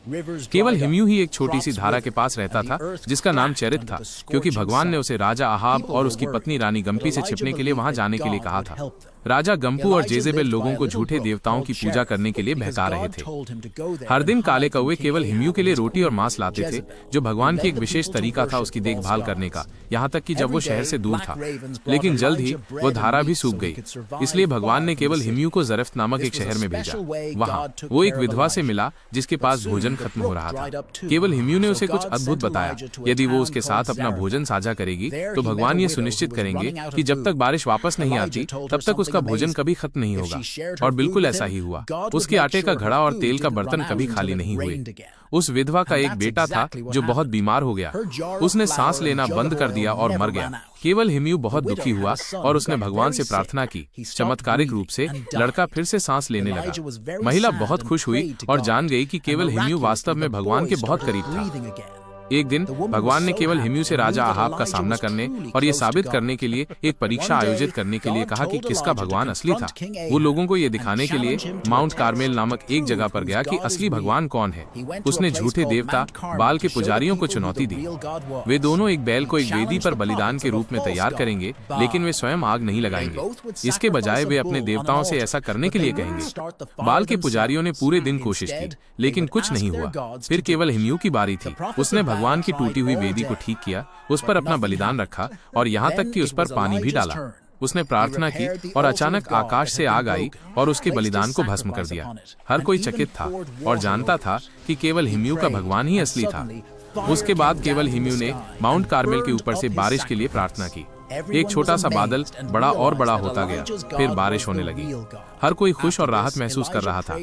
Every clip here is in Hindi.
केवल हिमयू ही एक छोटी सी धारा के पास रहता था जिसका नाम चेरित था, क्योंकि भगवान ने उसे राजा अहाब और उसकी पत्नी रानी गम्पी से छिपने के लिए वहां जाने के लिए कहा था। राजा गम्पू और जेजेबेल लोगों को झूठे देवताओं की पूजा करने के लिए बहका रहे थे। हर दिन काले कौवे केवल हिमयू के लिए रोटी और मांस लाते थे, जो भगवान की एक विशेष तरीका था उसकी देखभाल करने का, यहाँ तक कि जब वो शहर से दूर था। लेकिन जल्द ही वो धारा भी सूख गई, इसलिए भगवान ने केवल हिमयू को जरफ्त नामक एक शहर में भेजा। वहाँ वो एक विधवा से मिला जिसके पास भोजन खत्म हो रहा था। केवल हिमयू ने उसे कुछ अद्भुत बताया, यदि वो उसके साथ अपना भोजन साझा करेगी तो भगवान ये सुनिश्चित करेंगे कि जब तक बारिश वापस नहीं आती तब तक उसका भोजन कभी खत्म नहीं होगा। और बिल्कुल ऐसा ही हुआ। उसके आटे का घड़ा और तेल का बर्तन कभी खाली नहीं हुए। उस विधवा का एक बेटा था जो बहुत बीमार हो गया। उसने सांस लेना बंद कर दिया और मर गया। केवल हिमयू बहुत दुखी हुआ और उसने भगवान से प्रार्थना की। चमत्कारिक रूप से लड़का फिर से सांस लेने लगा। महिला बहुत खुश हुई और जान गई कि केवल हिमयू वास्तव में भगवान के बहुत करीब था। एक दिन भगवान ने केवल हिमयू से राजा अहाब का सामना करने और ये साबित करने के लिए एक परीक्षा आयोजित करने के लिए कहा कि किसका भगवान असली था। वो लोगों को ये दिखाने के लिए माउंट कार्मेल नामक एक जगह पर गया कि असली भगवान कौन है। उसने झूठे देवता बाल के पुजारियों को चुनौती दी। वे दोनों एक बैल को एक वेदी पर बलिदान के रूप में तैयार करेंगे, लेकिन वे स्वयं आग नहीं लगाएंगे। इसके बजाय वे अपने देवताओं से ऐसा करने के लिए कहेंगे। बाल के पुजारियों ने पूरे दिन कोशिश की, लेकिन कुछ नहीं हुआ। फिर केवल हिमयू की बारी थी। उसने भगवान की टूटी हुई वेदी को ठीक किया, उस पर अपना बलिदान रखा और यहाँ तक कि उस पर पानी भी डाला। उसने प्रार्थना की और अचानक आकाश से आग आई और उसके बलिदान को भस्म कर दिया। हर कोई चकित था और जानता था कि केवल हिमयू का भगवान ही असली था। उसके बाद केवल हिमयू ने माउंट कार्मेल के ऊपर से बारिश के लिए प्रार्थना की। एक छोटा सा बादल बड़ा और बड़ा होता गया, फिर बारिश होने लगी। हर कोई खुश और राहत महसूस कर रहा था।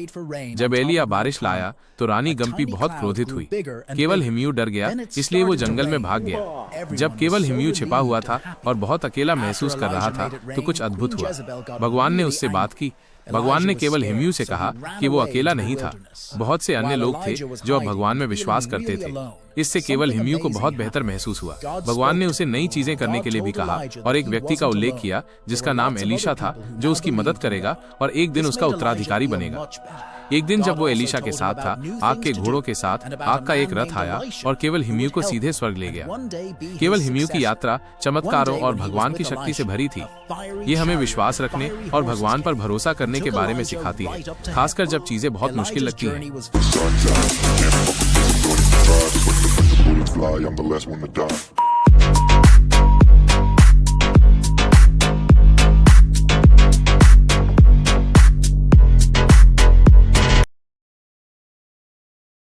जब एलिया बारिश लाया तो रानी गम्पी बहुत क्रोधित हुई। केवल हिमयू डर गया, इसलिए वो जंगल में भाग गया। जब केवल हिमयू छिपा हुआ था और बहुत अकेला महसूस कर रहा था तो कुछ अद्भुत हुआ। भगवान ने उससे बात की। भगवान ने केवल हिमयू से कहा कि वो अकेला नहीं था। बहुत से अन्य लोग थे जो अब भगवान में विश्वास करते थे। इससे केवल हिमयू को बहुत बेहतर महसूस हुआ। भगवान ने उसे नई चीजें करने के लिए भी कहा और एक व्यक्ति का उल्लेख किया जिसका नाम एलीशा था, जो उसकी मदद करेगा और एक दिन उसका उत्तराधिकारी बनेगा। एक दिन जब वो एलीशा के साथ था, आग के घोड़ों के साथ आग का एक रथ आया और केवल हिमयू को सीधे स्वर्ग ले गया। केवल हिमयू की यात्रा चमत्कारों और भगवान की शक्ति से भरी थी। ये हमें विश्वास रखने और भगवान पर भरोसा करने के बारे में सिखाती है, खासकर जब चीजें बहुत मुश्किल लगती हैं। Fly, I'm the last one to die.